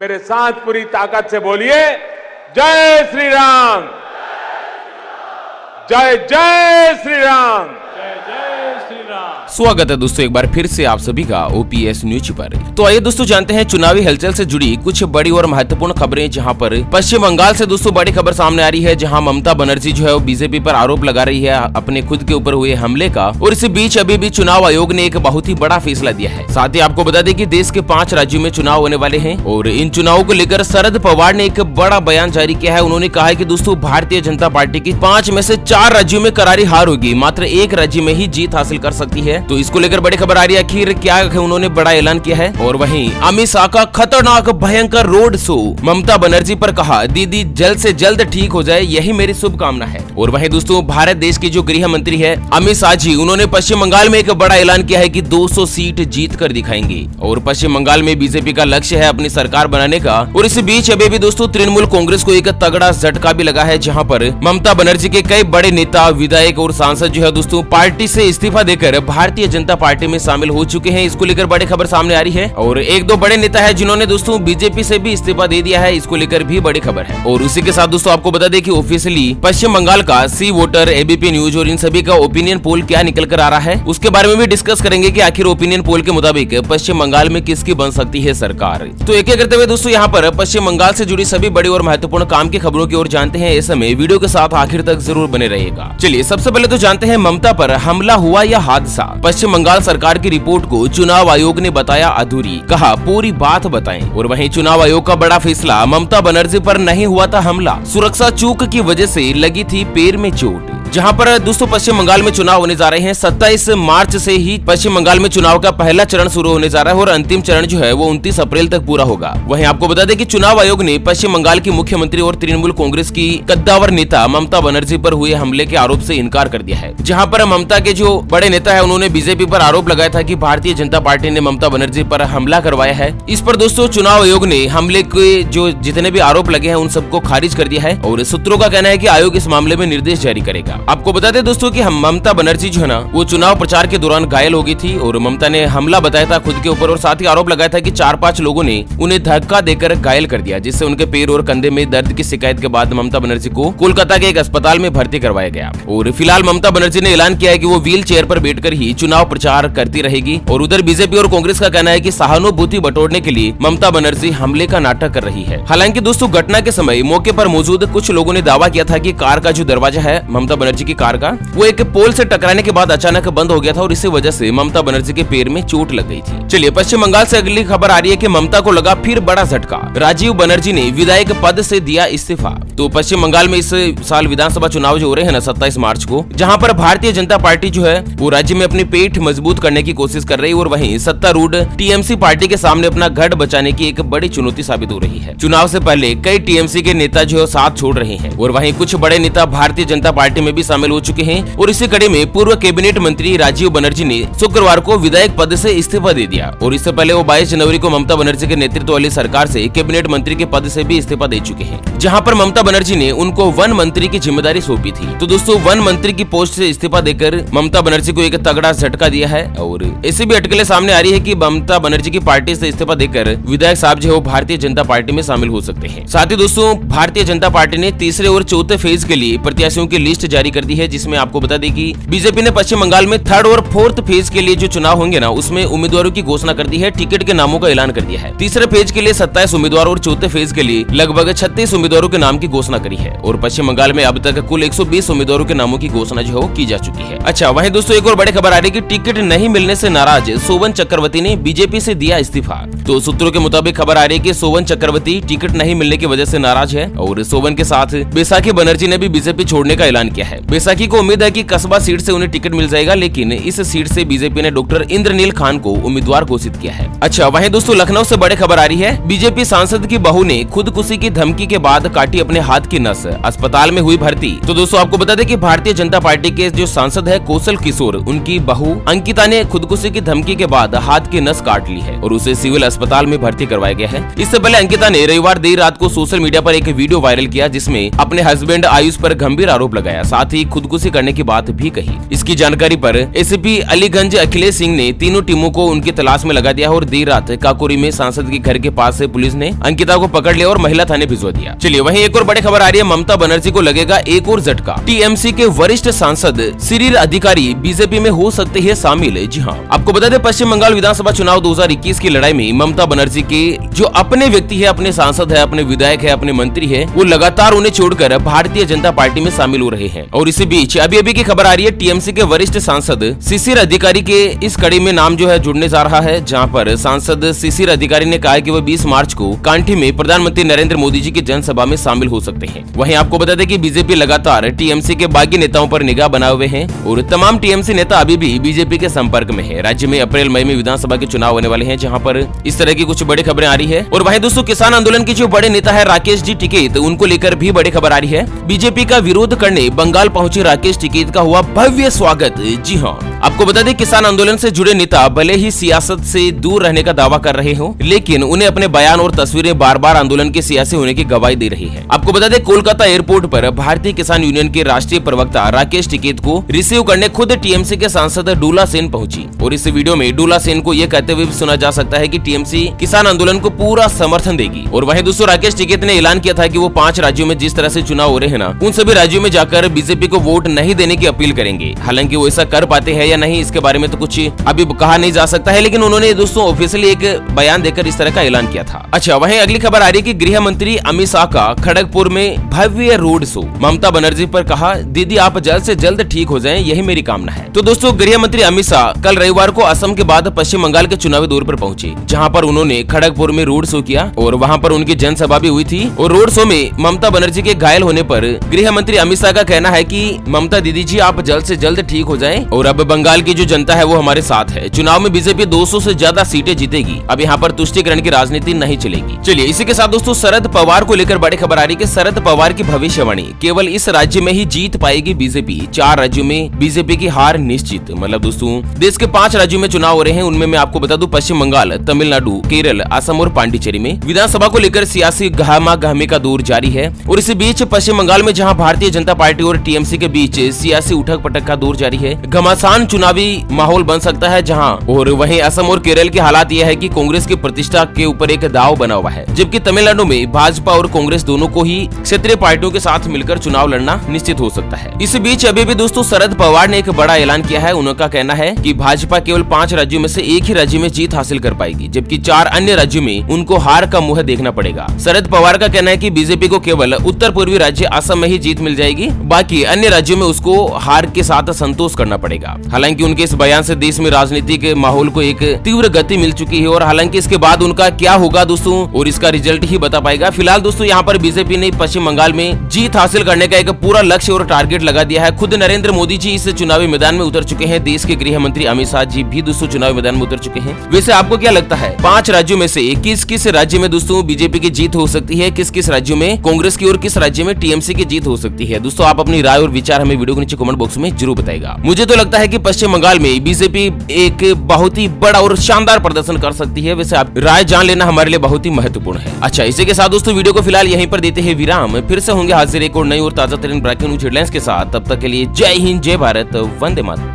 मेरे साथ पूरी ताकत से बोलिए, जय श्री राम, जय जय श्री राम, जय जय श्री राम। स्वागत है दोस्तों एक बार फिर से आप सभी का ओपीएस न्यूज पर। तो आइए दोस्तों जानते हैं चुनावी हलचल से जुड़ी कुछ बड़ी और महत्वपूर्ण खबरें, जहां पर पश्चिम बंगाल से दोस्तों बड़ी खबर सामने आ रही है, जहां ममता बनर्जी जो है वो बीजेपी पर आरोप लगा रही है अपने खुद के ऊपर हुए हमले का। और इसी बीच अभी भी चुनाव आयोग ने एक बहुत ही बड़ा फैसला दिया है। साथ ही आपको बता दें कि देश के 5 राज्यों में चुनाव होने वाले हैं और इन चुनावों को लेकर शरद पवार ने एक बड़ा बयान जारी किया है। उन्होंने कहा है कि दोस्तों भारतीय जनता पार्टी की 5 में से 4 राज्यों में करारी हार होगी, मात्र एक राज्य में ही जीत हासिल कर सकती है। तो इसको लेकर बड़ी खबर आ रही है, आखिर क्या उन्होंने बड़ा ऐलान किया है। और वहीं अमित शाह का खतरनाक भयंकर रोड शो, ममता बनर्जी पर कहा दीदी जल्द से जल्द ठीक हो जाए, यही मेरी शुभकामना है। और वहीं दोस्तों भारत देश के जो गृह मंत्री है अमित शाह जी, उन्होंने पश्चिम बंगाल में एक बड़ा ऐलान किया है कि 200 सीट जीत कर दिखाएंगे। और पश्चिम बंगाल में बीजेपी का लक्ष्य है अपनी सरकार बनाने का। और इस बीच अभी भी दोस्तों तृणमूल कांग्रेस को एक तगड़ा झटका भी लगा है, जहां पर ममता बनर्जी के कई बड़े नेता, विधायक और सांसद जो है दोस्तों पार्टी से इस्तीफा देकर भारतीय जनता पार्टी में शामिल हो चुके हैं। इसको लेकर बड़ी खबर सामने आ रही है। और 1-2 बड़े नेता है जिन्होंने दोस्तों बीजेपी से भी इस्तीफा दे दिया है, इसको लेकर भी बड़ी खबर है। और उसी के साथ दोस्तों आपको बता दें कि ऑफिशियली पश्चिम बंगाल का सी वोटर, एबीपी न्यूज और इन सभी का ओपिनियन पोल क्या निकल कर आ रहा है, उसके बारे में भी डिस्कस करेंगे कि आखिर ओपिनियन पोल के मुताबिक पश्चिम बंगाल में किसकी बन सकती है सरकार। तो एक एक करते हुए दोस्तों यहाँ पर पश्चिम बंगाल से जुड़ी सभी बड़ी और महत्वपूर्ण काम की खबरों की ओर जानते हैं। इस समय वीडियो के साथ आखिर तक जरूर बने रहेगा। चलिए सबसे पहले तो जानते हैं ममता पर हमला हुआ या हादसा। पश्चिम बंगाल सरकार की रिपोर्ट को चुनाव आयोग ने बताया अधूरी, कहा पूरी बात बताएं। और वहीं चुनाव आयोग का बड़ा फैसला, ममता बनर्जी पर नहीं हुआ था हमला, सुरक्षा चूक की वजह से लगी थी पैर में चोट। जहां पर दोस्तों पश्चिम बंगाल में चुनाव होने जा रहे हैं। 27 मार्च से ही पश्चिम बंगाल में चुनाव का पहला चरण शुरू होने जा रहा है और अंतिम चरण जो है वो 29 अप्रैल तक पूरा होगा। वहीं आपको बता दें कि चुनाव आयोग ने पश्चिम बंगाल की मुख्यमंत्री और तृणमूल कांग्रेस की कद्दावर नेता ममता बनर्जी पर हुए हमले के आरोप से इनकार कर दिया है। जहां पर ममता के जो बड़े नेता है उन्होंने बीजेपी पर आरोप लगाया था कि भारतीय जनता पार्टी ने ममता बनर्जी पर हमला करवाया है। इस पर दोस्तों चुनाव आयोग ने हमले के जो जितने भी आरोप लगे हैं उन सबको खारिज कर दिया है। और सूत्रों का कहना है कि आयोग इस मामले में निर्देश जारी करेगा। आपको बता दें दोस्तों कि हम ममता बनर्जी जो है ना वो चुनाव प्रचार के दौरान घायल हो गई थी और ममता ने हमला बताया था खुद के ऊपर। और साथ ही आरोप लगाया था कि 4-5 लोगों ने उन्हें धक्का देकर घायल कर दिया, जिससे उनके पैर और कंधे में दर्द की शिकायत के बाद ममता बनर्जी को कोलकाता के एक अस्पताल में भर्ती करवाया गया। और फिलहाल ममता बनर्जी ने ऐलान किया है कि वो व्हील चेयर पर बैठकर ही चुनाव प्रचार करती रहेगी। और उधर बीजेपी और कांग्रेस का कहना है कि सहानुभूति बटोरने के लिए ममता बनर्जी हमले का नाटक कर रही है। हालांकि दोस्तों घटना के समय मौके पर मौजूद कुछ लोगों ने दावा किया था कि कार का जो दरवाजा है ममता बनर्जी की कार का, वो एक पोल से टकराने के बाद अचानक बंद हो गया था और इसी वजह से ममता बनर्जी के पैर में चोट लग गई थी। चलिए पश्चिम बंगाल से अगली खबर आ रही है कि ममता को लगा फिर बड़ा झटका, राजीव बनर्जी ने विधायक पद से दिया इस्तीफा। तो पश्चिम बंगाल में इस साल विधानसभा चुनाव जो हो रहे हैं ना 27 मार्च को, जहां पर भारतीय जनता पार्टी जो है वो राज्य में अपनी पेठ मजबूत करने की कोशिश कर रही है और वहीं सत्तारूढ़ टीएमसी पार्टी के सामने अपना गढ़ बचाने की एक बड़ी चुनौती साबित हो रही है। चुनाव से पहले कई टीएमसी के नेता जो है साथ छोड़ रहे हैं और वहीं कुछ बड़े नेता भारतीय जनता पार्टी में भी शामिल हो चुके हैं। और इसी कड़ी में पूर्व कैबिनेट मंत्री राजीव बनर्जी ने शुक्रवार को विधायक पद से इस्तीफा दे दिया। और इससे पहले वो 22 जनवरी को ममता बनर्जी के नेतृत्व वाली सरकार से कैबिनेट मंत्री के पद से भी इस्तीफा दे चुके हैं, जहां पर ममता बनर्जी ने उनको वन मंत्री की जिम्मेदारी सौंपी थी। तो दोस्तों वन मंत्री की पोस्ट से इस्तीफा देकर ममता बनर्जी को एक तगड़ा झटका दिया है। और ऐसी भी अटकलें सामने आ रही है कि ममता बनर्जी की पार्टी से इस्तीफा देकर विधायक साहब जो है भारतीय जनता पार्टी में शामिल हो सकते हैं। साथ ही दोस्तों भारतीय जनता पार्टी ने तीसरे और चौथे फेज के लिए प्रत्याशियों की लिस्ट जारी कर दी है, जिसमें आपको बता दें कि बीजेपी ने पश्चिम बंगाल में 3rd और 4th फेज के लिए जो चुनाव होंगे ना उसमें उम्मीदवारों की घोषणा कर दी है, टिकट के नामों का ऐलान कर दिया है। तीसरे फेज के लिए 27 उम्मीदवार और चौथे फेज के लिए लगभग 36 उम्मीदवारों के नाम की घोषणा करी है। और पश्चिम बंगाल में अब तक कुल 120 उम्मीदवारों के नामों की घोषणा जो है की जा चुकी है। अच्छा वहीं दोस्तों एक और बड़ी खबर आ रही है कि टिकट नहीं मिलने से नाराज सोवन चक्रवर्ती ने बीजेपी से दिया इस्तीफा। तो सूत्रों के मुताबिक खबर आ रही है कि सोवन चक्रवर्ती टिकट नहीं मिलने की वजह से नाराज है और सोवन के साथ बैसाखी बनर्जी ने भी बीजेपी छोड़ने का ऐलान किया है। बैसाखी को उम्मीद है कि कस्बा सीट से उन्हें टिकट मिल जाएगा, लेकिन इस सीट से बीजेपी ने डॉक्टर इंद्रनील खान को उम्मीदवार घोषित किया है। अच्छा वहीं दोस्तों लखनऊ से बड़ी खबर आ रही है, बीजेपी सांसद की बहू ने खुदकुशी की धमकी के बाद काटी अपने हाथ की नस, अस्पताल में हुई भर्ती। तो दोस्तों आपको बता दें कि भारतीय जनता पार्टी के जो सांसद है कौशल किशोर, उनकी बहू अंकिता ने खुदकुशी की धमकी के बाद हाथ की नस काट ली है और उसे सिविल अस्पताल में भर्ती करवाया गया है। इससे पहले अंकिता ने रविवार देर रात को सोशल मीडिया पर एक वीडियो वायरल किया जिसमें अपने हस्बैंड आयुष पर गंभीर आरोप लगाया, साथ ही खुदकुशी करने की बात भी कही। इसकी जानकारी पर एसीपी अलीगंज अखिलेश सिंह ने तीनों टीमों को उनकी तलाश में लगा दिया और देर रात काकोरी में सांसद के घर के पास से पुलिस ने अंकिता को पकड़ लिया और महिला थाने भिजवा दिया। चलिए वहीं एक और बड़ी खबर आ रही है, ममता बनर्जी को लगेगा एक और झटका। टीएमसी के वरिष्ठ सांसद शिरीर अधिकारी बीजेपी में हो सकते हैं शामिल। जी हाँ, आपको बता दें पश्चिम बंगाल विधानसभा चुनाव 2021 की लड़ाई में ममता बनर्जी के जो अपने व्यक्ति है, अपने सांसद है, अपने विधायक है, अपने मंत्री है, वो लगातार उन्हें छोड़कर भारतीय जनता पार्टी में शामिल हो रहे हैं। और इसी बीच अभी की खबर आ रही है, टीएमसी के वरिष्ठ सांसद शिशिर अधिकारी के इस कड़ी में नाम जो है जुड़ने जा रहा है, जहां पर सांसद शिशिर अधिकारी ने कहा कि वो 20 मार्च को कांठी में प्रधानमंत्री नरेंद्र मोदी जी की जनसभा में शामिल हो सकते हैं। वहीं आपको बता दें कि बीजेपी लगातार टीएमसी के बागी नेताओं पर निगाह बनाए हुए हैं और तमाम टीएमसी नेता अभी भी बीजेपी के संपर्क में है। राज्य में अप्रैल मई में विधानसभा के चुनाव होने वाले हैं, जहां पर इस तरह की कुछ बड़ी खबरें आ रही है। और वहीं दोस्तों किसान आंदोलन के जो बड़े नेता है राकेश जी टिकैत, उनको लेकर भी बड़ी खबर आ रही है। बीजेपी का विरोध करने बंगाल पहुंचे राकेश टिकैत का हुआ भव्य स्वागत। जी हाँ, आपको बता दें किसान आंदोलन से जुड़े नेता भले ही सियासत से दूर रहने का दावा कर रहे हो, लेकिन उन्हें अपने बयान और तस्वीरें बार बार आंदोलन के सियासी होने की गवाही दे रही है। आपको बता दें कोलकाता एयरपोर्ट पर भारतीय किसान यूनियन के राष्ट्रीय प्रवक्ता राकेश टिकैत को रिसीव करने खुद टीएमसी के सांसद डोला सेन पहुंची और इस वीडियो में डोला सेन को यह कहते हुए सुना जा सकता है कि टीएमसी किसान आंदोलन को पूरा समर्थन देगी। और वहीं दोस्तों राकेश टिकैत ने ऐलान किया था कि वो 5 राज्यों में जिस तरह से चुनाव हो रहे हैं ना, उन सभी राज्यों में जाकर बीजेपी को वोट नहीं देने की अपील करेंगे। हालांकि वो ऐसा कर पाते हैं या नहीं इसके बारे में तो कुछ अभी कहा नहीं जा सकता है, लेकिन उन्होंने दोस्तों ऑफिशियली एक बयान देकर इस तरह का ऐलान किया था। अच्छा, वहीं अगली खबर आ रही है कि गृह मंत्री अमित शाह का खड़गपुर में भव्य रोड शो। ममता बनर्जी पर कहा, दीदी आप जल्द से जल्द ठीक हो जाएं, यही मेरी कामना है। तो दोस्तों गृह मंत्री अमित शाह कल रविवार को असम के बाद पश्चिम बंगाल के चुनावी दौर पर पहुंचे, जहां पर उन्होंने खड़गपुर में रोड शो किया और वहां पर उनकी जनसभा भी हुई थी। और रोड शो में ममता बनर्जी के घायल होने पर गृह मंत्री अमित शाह का कहना है कि ममता दीदी जी आप जल्द से जल्द ठीक हो जाएं और अब बंगाल की जो जनता है वो हमारे साथ है। चुनाव में बीजेपी 200 से ज्यादा सीटें जीतेगी। अब यहाँ पर तुष्टीकरण की राजनीति नहीं चलेगी। चलिए इसी के साथ दोस्तों शरद पवार को लेकर बड़ी खबर आ रही है कि शरद पवार की भविष्यवाणी, केवल इस राज्य में ही जीत पाएगी बीजेपी। 4 राज्यों में बीजेपी की हार निश्चित। मतलब दोस्तों देश के 5 राज्यों में चुनाव हो रहे हैं, उनमें मैं आपको बता दूं पश्चिम बंगाल, तमिलनाडु, केरल, असम और पांडिचेरी में विधानसभा को लेकर सियासी गहमा-गहमी का दौर जारी है। और इसी बीच पश्चिम बंगाल में जहां भारतीय जनता पार्टी और टीएमसी के बीच सियासी उठक पटक का दौर जारी है, घमासान चुनावी माहौल बन सकता है जहां। और वहीं असम और केरल के हालात यह है कि कांग्रेस की प्रतिष्ठा के ऊपर एक दाव बना हुआ है, जबकि तमिलनाडु में भाजपा और कांग्रेस दोनों को ही क्षेत्रीय पार्टियों के साथ मिलकर चुनाव लड़ना निश्चित हो सकता है। इस बीच अभी भी दोस्तों शरद पवार ने एक बड़ा ऐलान किया है। उनका कहना है कि भाजपा केवल 5 राज्यों में से एक ही राज्य में जीत हासिल कर पाएगी, जबकि 4 अन्य राज्यों में उनको हार का मुंह देखना पड़ेगा। शरद पवार का कहना है कि बीजेपी को केवल उत्तर पूर्वी राज्य असम में ही जीत मिल जाएगी, बाकी अन्य राज्यों में उसको हार के साथ संतोष करना पड़ेगा। हालांकि उनके इस बयान से देश में राजनीति के माहौल को एक तीव्र गति मिल चुकी है और हालांकि इसके बाद उनका क्या होगा दोस्तों और इसका रिजल्ट ही बता पाएगा। फिलहाल दोस्तों यहाँ पर बीजेपी ने पश्चिम बंगाल में जीत हासिल करने का एक पूरा लक्ष्य और टारगेट लगा दिया है। खुद नरेंद्र मोदी जी इस चुनावी मैदान में उतर चुके हैं, देश के गृह मंत्री अमित शाह जी भी दोस्तों चुनावी मैदान में उतर चुके हैं। वैसे आपको क्या लगता है 5 राज्यों में से किस किस राज्य में दोस्तों बीजेपी की जीत हो सकती है, किस किस राज्यों में कांग्रेस की और किस राज्य में टीएमसी की जीत हो सकती है? दोस्तों आप अपनी राय और विचार हमें वीडियो के नीचे कमेंट बॉक्स में जरूर बताएगा। मुझे तो लगता है कि पश्चिम बंगाल में बीजेपी एक बहुत ही बड़ा और शानदार प्रदर्शन कर सकती है। वैसे आप राय जान लेना हमारे लिए बहुत ही महत्वपूर्ण है। अच्छा, इसी के साथ दोस्तों वीडियो को फिलहाल यहीं पर देते हैं विराम। फिर से होंगे हाजिर एक और नई और ताजा तरीन ब्रेकिंग न्यूज हेडलाइंस के साथ। तब तक के लिए जय हिंद, जय भारत, वंदे मातरम।